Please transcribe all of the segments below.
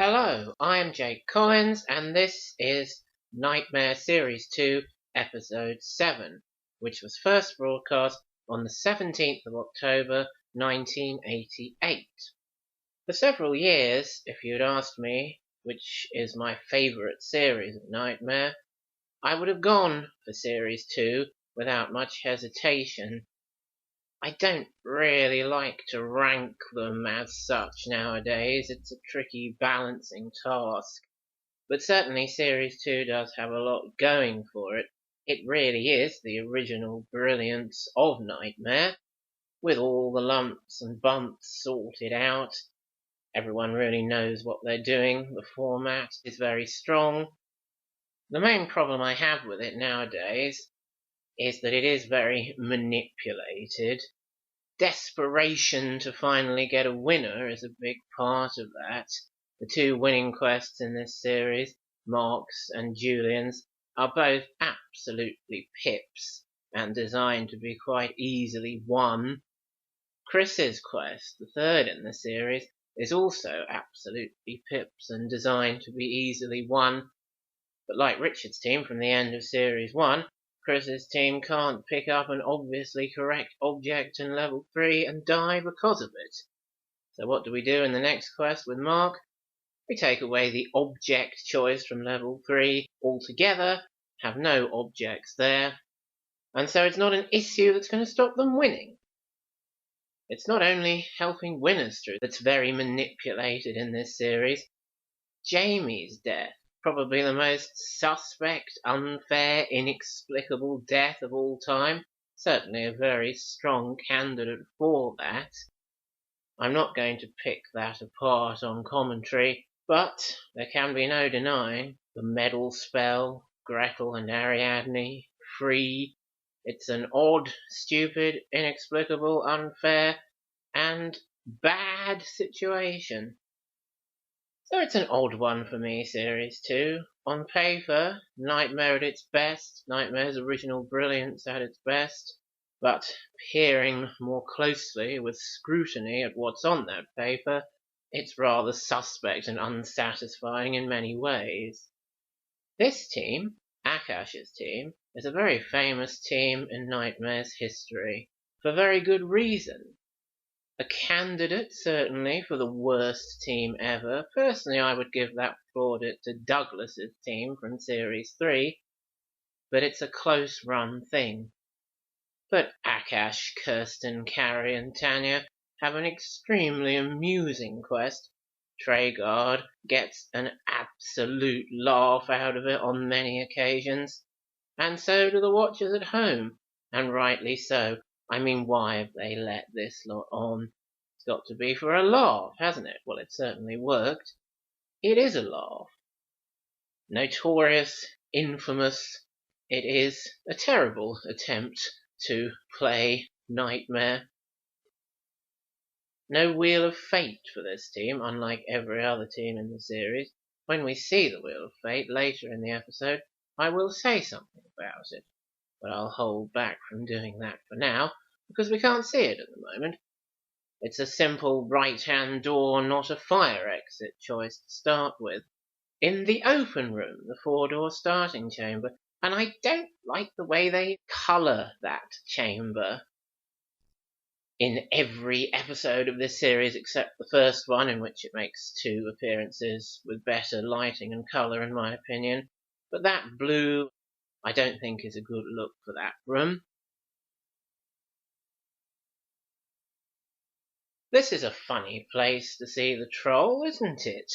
Hello, I am Jake Collins, and this is Knightmare Series 2, Episode 7, which was first broadcast on the 17th of October 1988. For several years, if you'd asked me which is my favourite series of Knightmare, I would have gone for Series 2 without much hesitation. I don't really like to rank them as such nowadays. It's a tricky balancing task. But certainly Series 2 does have a lot going for it. It really is the original brilliance of Knightmare, with all the lumps and bumps sorted out. Everyone really knows what they're doing. The format is very strong. The main problem I have with it nowadays is that it is very manipulated. Desperation to finally get a winner is a big part of that. The two winning quests in this series, Mark's and Julian's, are both absolutely pips and designed to be quite easily won. Chris's quest, the third in the series, is also absolutely pips and designed to be easily won. But like Richard's team from the end of Series 1, Chris's team can't pick up an obviously correct object in level 3 and die because of it. So what do we do in the next quest with Mark? We take away the object choice from level 3 altogether, have no objects there, and so it's not an issue that's going to stop them winning. It's not only helping winners through that's very manipulated in this series. Jamie's death, probably the most suspect, unfair, inexplicable death of all time. Certainly a very strong candidate for that. I'm not going to pick that apart on commentary, but there can be no denying the medal spell, Gretel and Ariadne, free. It's an odd, stupid, inexplicable, unfair, and bad situation. So it's an odd one for me, Series 2. On paper, Knightmare at its best, Knightmare's original brilliance at its best, but peering more closely with scrutiny at what's on that paper, it's rather suspect and unsatisfying in many ways. This team, Akash's team, is a very famous team in Knightmare's history, for very good reason. A candidate, certainly, for the worst team ever. Personally, I would give that plaudit to Douglas's team from Series 3, but it's a close-run thing. But Akash, Kirsten, Carrie and Tanya have an extremely amusing quest. Treguard gets an absolute laugh out of it on many occasions, and so do the watchers at home, and rightly so. I mean, why have they let this lot on? It's got to be for a laugh, hasn't it? Well, it certainly worked. It is a laugh. Notorious, infamous, it is a terrible attempt to play Knightmare. No Wheel of Fate for this team, unlike every other team in the series. When we see the Wheel of Fate later in the episode, I will say something about it, but I'll hold back from doing that for now, because we can't see it at the moment. It's a simple right-hand door, not a fire exit choice to start with. In the open room, the 4-door starting chamber, and I don't like the way they colour that chamber. In every episode of this series except the first one, in which it makes 2 appearances with better lighting and colour in my opinion, but that blue I don't think is a good look for that room. This is a funny place to see the troll, isn't it?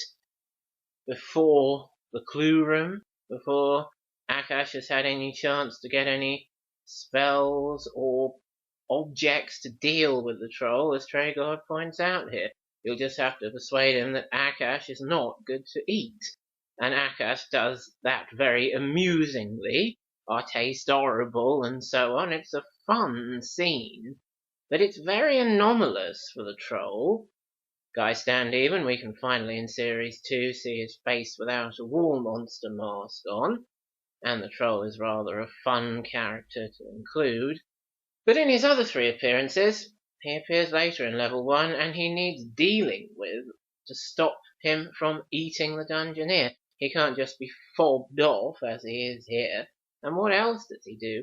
Before the clue room, before Akash has had any chance to get any spells or objects to deal with the troll, as Treguard points out here. You'll just have to persuade him that Akash is not good to eat. And Akash does that very amusingly. Our taste horrible and so on. It's a fun scene, but it's very anomalous for the troll. Guy Stand Even, we can finally in Series 2 see his face without a wall monster mask on, and the troll is rather a fun character to include. But in his other 3 appearances, he appears later in level 1 and he needs dealing with to stop him from eating the Dungeoneer. He can't just be fobbed off as he is here. And what else does he do?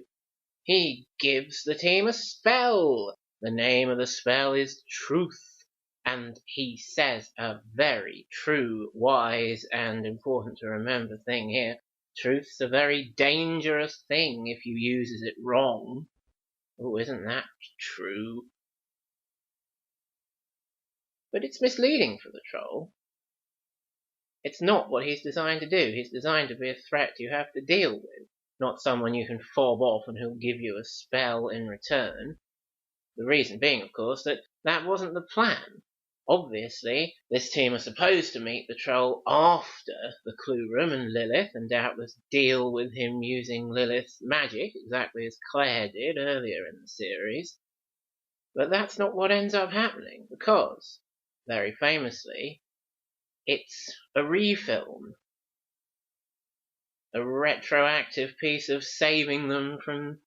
He gives the team a spell. The name of the spell is Truth. And he says a very true, wise, and important to remember thing here. Truth's a very dangerous thing if you uses it wrong. Oh, isn't that true? But it's misleading for the troll. It's not what he's designed to do. He's designed to be a threat you have to deal with, not someone you can fob off and who'll give you a spell in return. The reason being, of course, that that wasn't the plan. Obviously, this team are supposed to meet the troll after the clue room and Lilith, and doubtless deal with him using Lilith's magic, exactly as Claire did earlier in the series. But that's not what ends up happening, because, very famously, it's a refilm. A retroactive piece of saving them from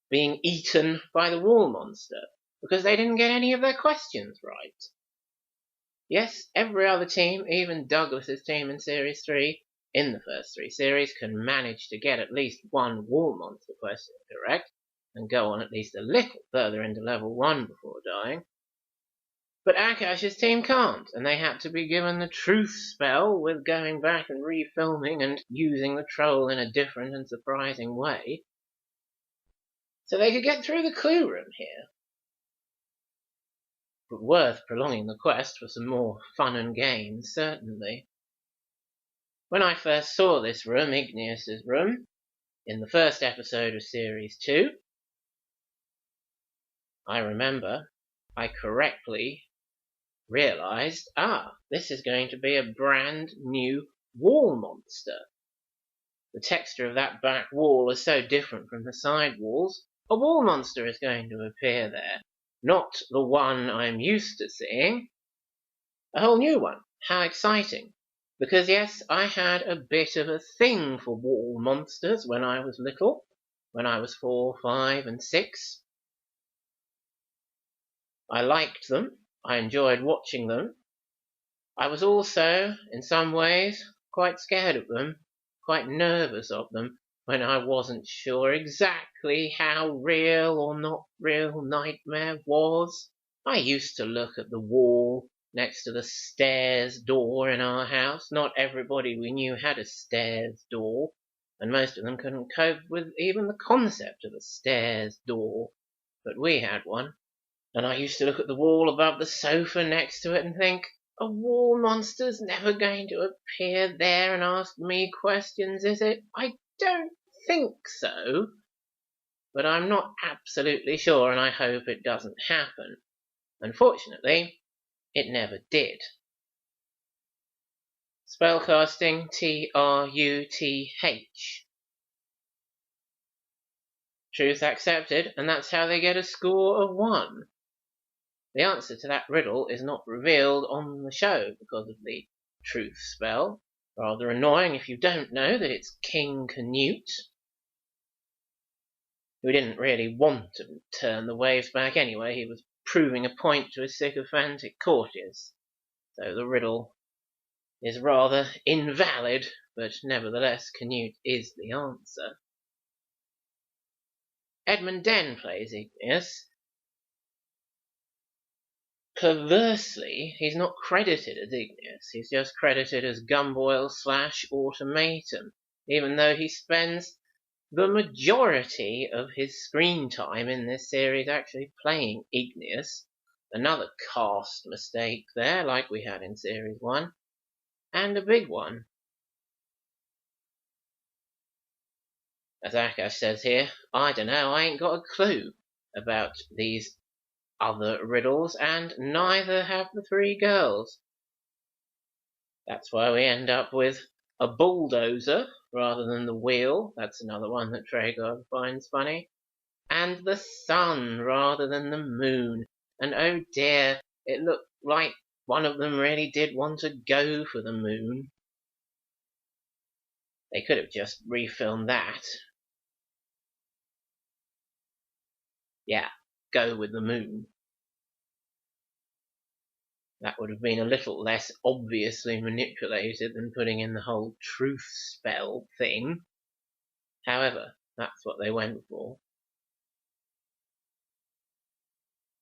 being eaten by the wall monster, because they didn't get any of their questions right. Yes, every other team, even Douglas's team in Series 3, in the first 3 series, can manage to get at least one wall monster question correct, and go on at least a little further into level 1 before dying. But Akash's team can't, and they had to be given the truth spell with going back and refilming and using the troll in a different and surprising way, so they could get through the clue room here. But worth prolonging the quest for some more fun and games, certainly. When I first saw this room, Igneous's room, in the first episode of Series 2, I remember I correctly realised, this is going to be a brand new wall monster. The texture of that back wall is so different from the side walls. A wall monster is going to appear there. Not the one I'm used to seeing. A whole new one. How exciting. Because yes, I had a bit of a thing for wall monsters when I was little. When I was 4, 5 and 6. I liked them. I enjoyed watching them. I was also, in some ways, quite scared of them. Quite nervous of them. When I wasn't sure exactly how real or not real Knightmare was. I used to look at the wall next to the stairs door in our house. Not everybody we knew had a stairs door, and most of them couldn't cope with even the concept of a stairs door. But we had one, and I used to look at the wall above the sofa next to it and think, a wall monster's never going to appear there and ask me questions, is it? I don't think so, but I'm not absolutely sure, and I hope it doesn't happen. Unfortunately, it never did. Spellcasting, Truth. Truth accepted, and that's how they get a score of 1. The answer to that riddle is not revealed on the show because of the truth spell. Rather annoying if you don't know that it's King Canute, who didn't really want to turn the waves back anyway. He was proving a point to his sycophantic courtiers. So the riddle is rather invalid, but nevertheless Canute is the answer. Edmund Den plays Igneous. Perversely, he's not credited as Igneous, he's just credited as Gumboil/Automaton, even though he spends the majority of his screen time in this series actually playing Igneous. Another cast mistake there, like we had in Series 1, and a big one. As Akash says here, I dunno, I ain't got a clue about these other riddles, and neither have the 3 girls. That's why we end up with a bulldozer rather than the wheel. That's another one that Tragar finds funny. And the sun rather than the moon. And oh dear, it looked like one of them really did want to go for the moon. They could have just refilmed that. Yeah, go with the moon. That would have been a little less obviously manipulated than putting in the whole truth spell thing. However, that's what they went for.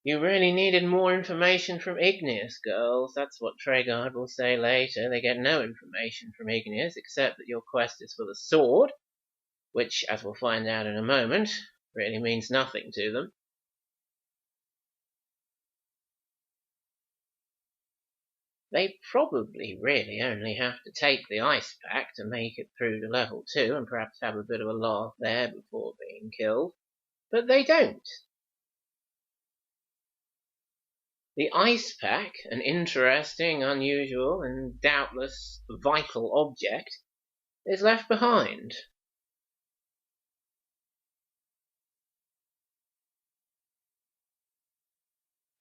You really needed more information from Igneous, girls. That's what Tregard will say later. They get no information from Igneous except that your quest is for the sword, which, as we'll find out in a moment, really means nothing to them. They probably really only have to take the ice pack to make it through to level 2 and perhaps have a bit of a laugh there before being killed. But they don't. The ice pack, an interesting, unusual, and doubtless vital object, is left behind.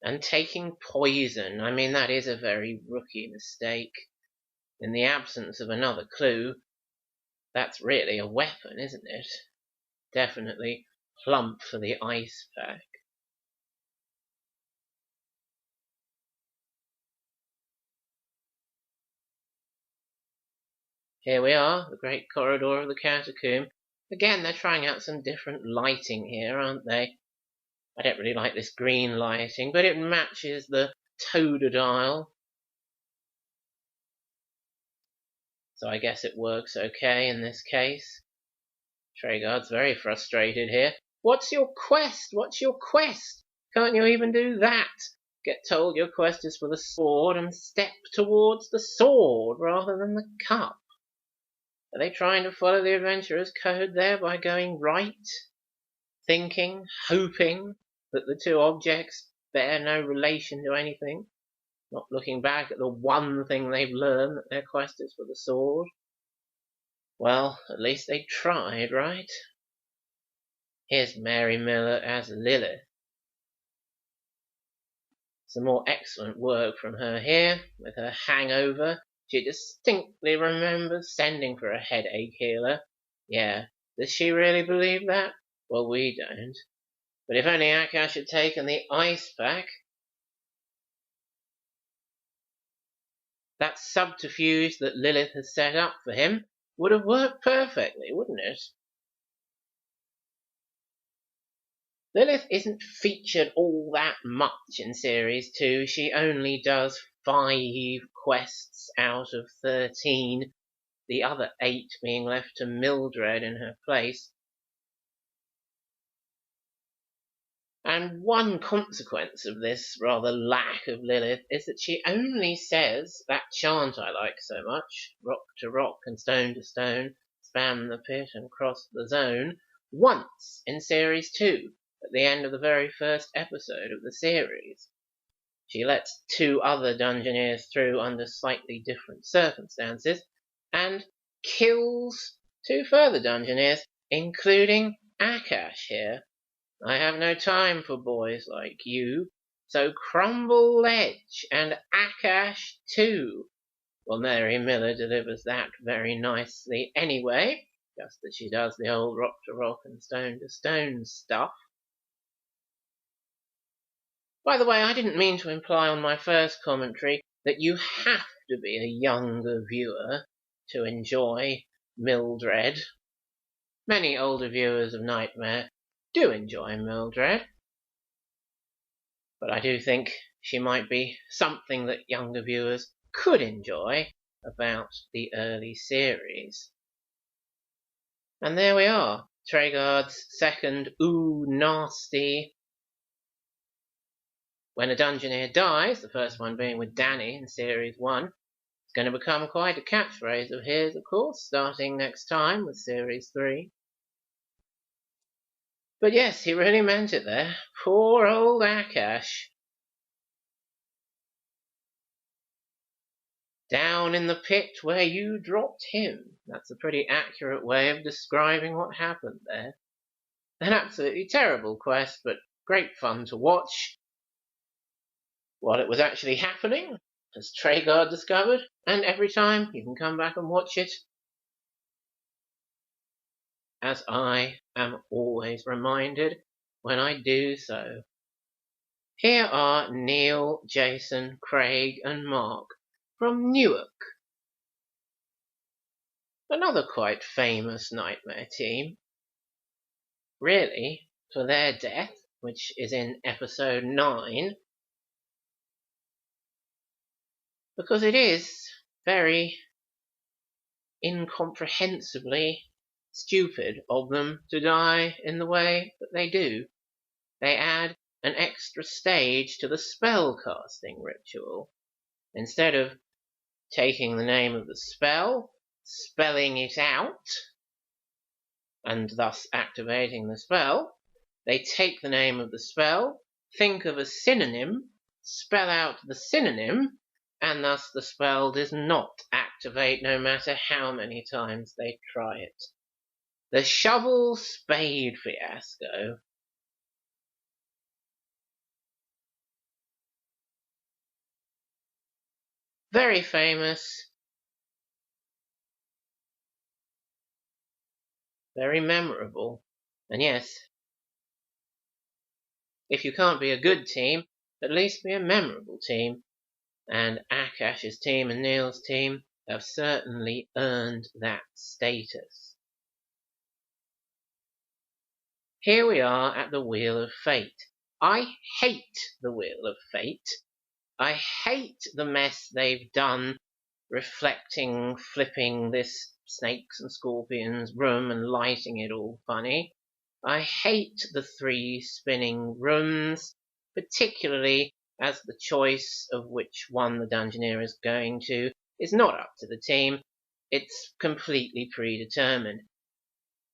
And taking poison, I mean, that is a very rookie mistake. In the absence of another clue, that's really a weapon, isn't it? Definitely plump for the ice pack. Here we are, the great corridor of the catacomb. Again, they're trying out some different lighting here, aren't they? I don't really like this green lighting, but it matches the Totodile. So I guess it works okay in this case. Tregard's very frustrated here. What's your quest? What's your quest? Can't you even do that? Get told your quest is for the sword and step towards the sword rather than the cup. Are they trying to follow the adventurer's code there by going right? Thinking, hoping that the two objects bear no relation to anything? Not looking back at the one thing they've learned, that their quest is for the sword? Well, at least they tried, right? Here's Mary Miller as Lilith. Some more excellent work from her here, with her hangover. She distinctly remembers sending for a headache healer. Yeah, does she really believe that? Well, we don't. But if only Akash had taken the ice pack, that subterfuge that Lilith has set up for him would have worked perfectly, wouldn't it? Lilith isn't featured all that much in Series 2. She only does 5 quests out of 13, the other 8 being left to Mildred in her place. And one consequence of this rather lack of Lilith is that she only says that chant I like so much, rock to rock and stone to stone, span the pit and cross the zone, once in Series 2, at the end of the very first episode of the series. She lets 2 other Dungeoneers through under slightly different circumstances, and kills 2 further Dungeoneers, including Akash here. I have no time for boys like you, so crumble ledge and Akash too. Well, Mary Miller delivers that very nicely anyway, just as she does the old rock to rock and stone to stone stuff. By the way, I didn't mean to imply on my first commentary that you have to be a younger viewer to enjoy Mildred. Many older viewers of Knightmare do enjoy Mildred, but I do think she might be something that younger viewers could enjoy about the early series. And there we are, Tregard's second ooh nasty. When a Dungeoneer dies, the first one being with Danny in Series 1, it's going to become quite a catchphrase of his, of course, starting next time with Series 3. But yes, he really meant it there. Poor old Akash. Down in the pit where you dropped him. That's a pretty accurate way of describing what happened there. An absolutely terrible quest, but great fun to watch while it was actually happening, as Tregard discovered, and every time you can come back and watch it, as I am always reminded when I do so. Here are Neil, Jason, Craig and Mark from Newark. Another quite famous Knightmare team. Really, for their death, which is in episode 9, because it is very incomprehensibly stupid of them to die in the way that they do. They add an extra stage to the spell casting ritual. Instead of taking the name of the spell, spelling it out, and thus activating the spell, they take the name of the spell, think of a synonym, spell out the synonym, and thus the spell does not activate no matter how many times they try it. The shovel spade fiasco. Very famous, very memorable, and yes, if you can't be a good team, at least be a memorable team, and Akash's team and Neil's team have certainly earned that status. Here we are at the Wheel of Fate. I hate the Wheel of Fate. I hate the mess they've done reflecting, flipping this snakes and scorpions room and lighting it all funny. I hate the 3 spinning rooms, particularly as the choice of which one the Dungeoneer is going to is not up to the team. It's completely predetermined.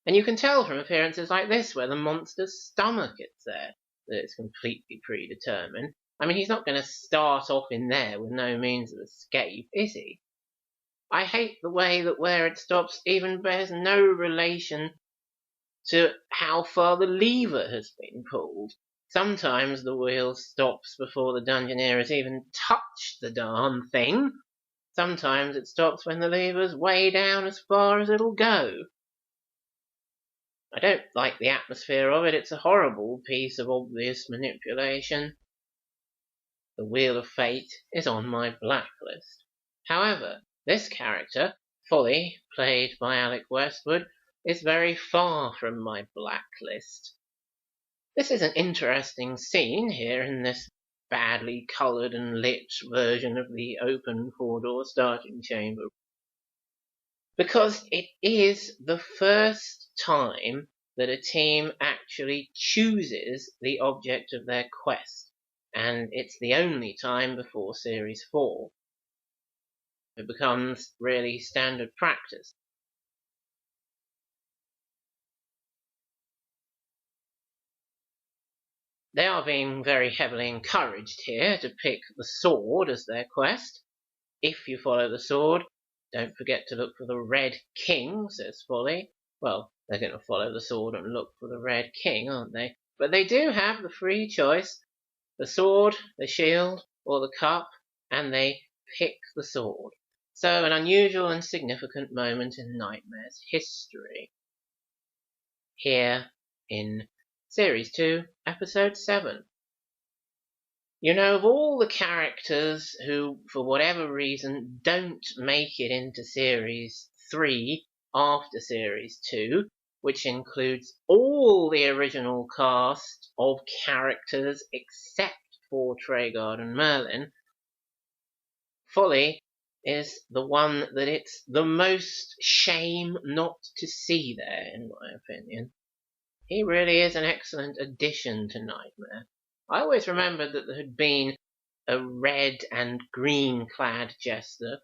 And you can tell from appearances like this, where the monster's stomach is there, that it's completely predetermined. I mean, he's not going to start off in there with no means of escape, is he? I hate the way that where it stops even bears no relation to how far the lever has been pulled. Sometimes the wheel stops before the Dungeoneer has even touched the darn thing. Sometimes it stops when the lever's way down as far as it'll go. I don't like the atmosphere of it. It's a horrible piece of obvious manipulation. The Wheel of Fate is on my blacklist. However, this character, Folly, played by Alec Westwood, is very far from my blacklist. This is an interesting scene here in this badly coloured and lit version of the open 4-door starting chamber, because it is the first time that a team actually chooses the object of their quest, and it's the only time before Series 4. It becomes really standard practice. They are being very heavily encouraged here to pick the sword as their quest. If you follow the sword, don't forget to look for the Red King, says Folly. Well, they're going to follow the sword and look for the Red King, aren't they? But they do have the free choice, the sword, the shield, or the cup, and they pick the sword. So an unusual and significant moment in Knightmare's history. Here in Series 2, Episode 7. You know, of all the characters who, for whatever reason, don't make it into Series 3 after Series 2, which includes all the original cast of characters except for Treguard and Merlin, Folly is the one that it's the most shame not to see there, in my opinion. He really is an excellent addition to Knightmare. I always remembered that there had been a red and green clad jester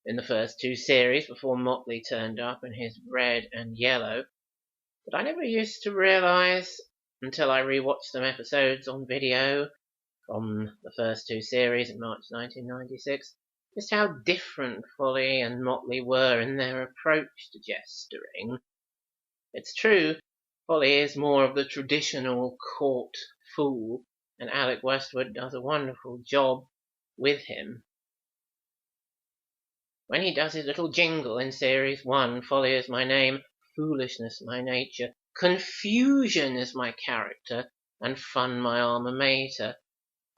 in the first 2 series before Motley turned up in his red and yellow, but I never used to realise until I rewatched some episodes on video from the first 2 series in March 1996 just how different Folly and Motley were in their approach to jestering. It's true, Folly is more of the traditional court fool, and Alec Westwood does a wonderful job with him. When he does his little jingle in Series 1, Folly is my name, foolishness my nature, confusion is my character, and fun my alma mater,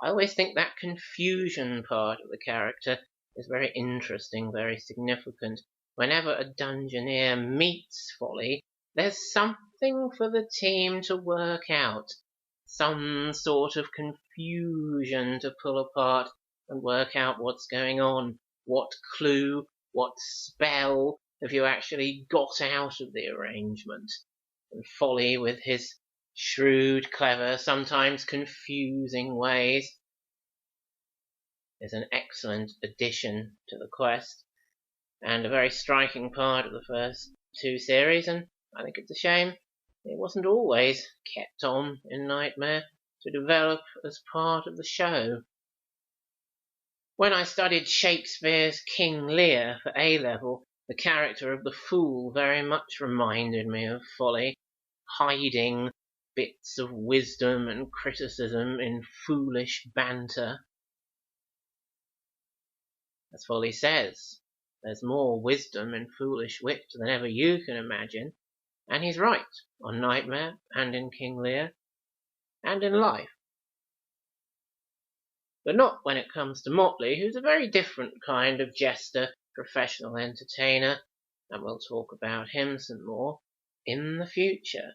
I always think that confusion part of the character is very interesting, very significant. Whenever a Dungeoneer meets Folly, there's something for the team to work out, some sort of confusion to pull apart and work out what's going on, what clue, what spell have you actually got out of the arrangement. And Folly, with his shrewd, clever, sometimes confusing ways, is an excellent addition to the quest, and a very striking part of the first two series, and I think it's a shame it wasn't always kept on in Knightmare to develop as part of the show. When I studied Shakespeare's King Lear for A-level, the character of the fool very much reminded me of Folly, hiding bits of wisdom and criticism in foolish banter. As Folly says, there's more wisdom in foolish wit than ever you can imagine, and he's right on Knightmare and in King Lear and in life. But not when it comes to Motley, who's a very different kind of jester, professional entertainer, and we'll talk about him some more in the future.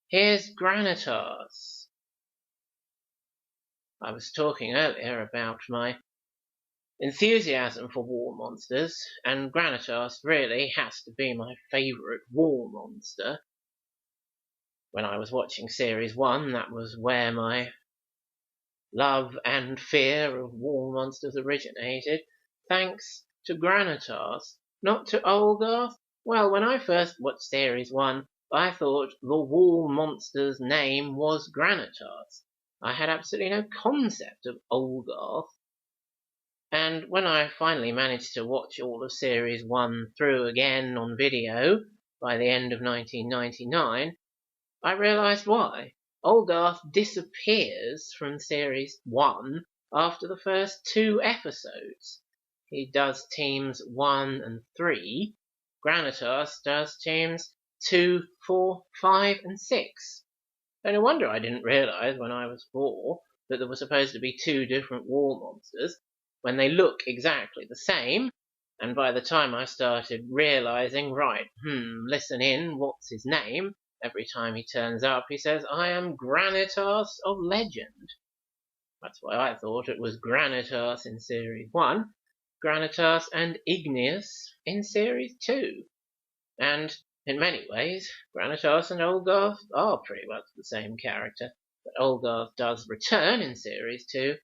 Here's Granitas. I was talking earlier about my enthusiasm for war monsters, and Granitas really has to be my favourite war monster. When I was watching Series 1, that was where my love and fear of war monsters originated, thanks to Granitas, not to Olgarth. Well, when I first watched Series 1, I thought the war monster's name was Granitas. I had absolutely no concept of Olgarth. And when I finally managed to watch all of Series 1 through again on video by the end of 1999, I realised why. Olgarth disappears from Series 1 after the first 2 episodes. He does teams 1 and 3. Granitas does teams 2, 4, 5 and 6. And no wonder I didn't realise when I was 4 that there were supposed to be 2 different war monsters when they look exactly the same. And by the time I started realising, right, listen in, what's his name? Every time he turns up, he says, I am Granitas of Legend. That's why I thought it was Granitas in Series 1, Granitas and Igneous in Series 2. And in many ways, Granitas and Olgarth are pretty much the same character, but Olgarth does return in Series 2,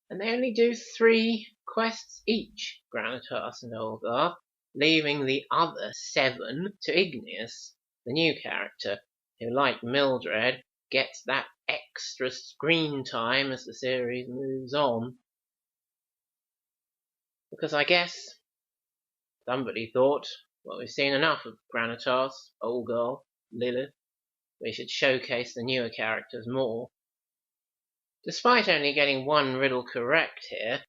and they only do 3 quests each, Granitas and Olgarth, leaving the other 7 to Igneous, the new character, who, like Mildred, gets that extra screen time as the series moves on. Because I guess somebody thought, well, we've seen enough of Granitas, Olgarth, Lilith. We should showcase the newer characters more. Despite only getting 1 riddle correct here,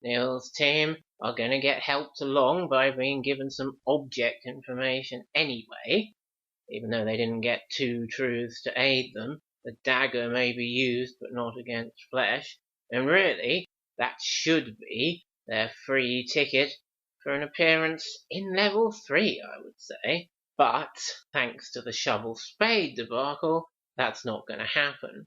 Neil's team are going to get helped along by being given some object information anyway. Even though they didn't get 2 truths to aid them, the dagger may be used but not against flesh, and really, that should be their free ticket for an appearance in level 3, I would say. But, thanks to the shovel-spade debacle, that's not going to happen.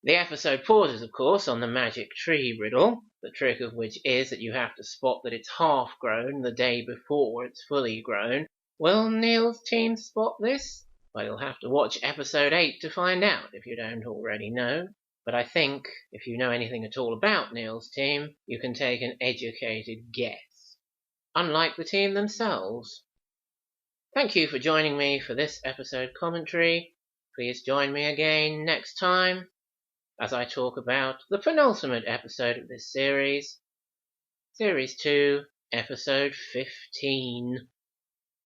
The episode pauses, of course, on the magic tree riddle, the trick of which is that you have to spot that it's half-grown the day before it's fully grown. Will Neil's team spot this? Well, you'll have to watch episode 8 to find out if you don't already know. But I think, if you know anything at all about Neil's team, you can take an educated guess. Unlike the team themselves. Thank you for joining me for this episode commentary. Please join me again next time as I talk about the penultimate episode of this series, Series 2, Episode 15.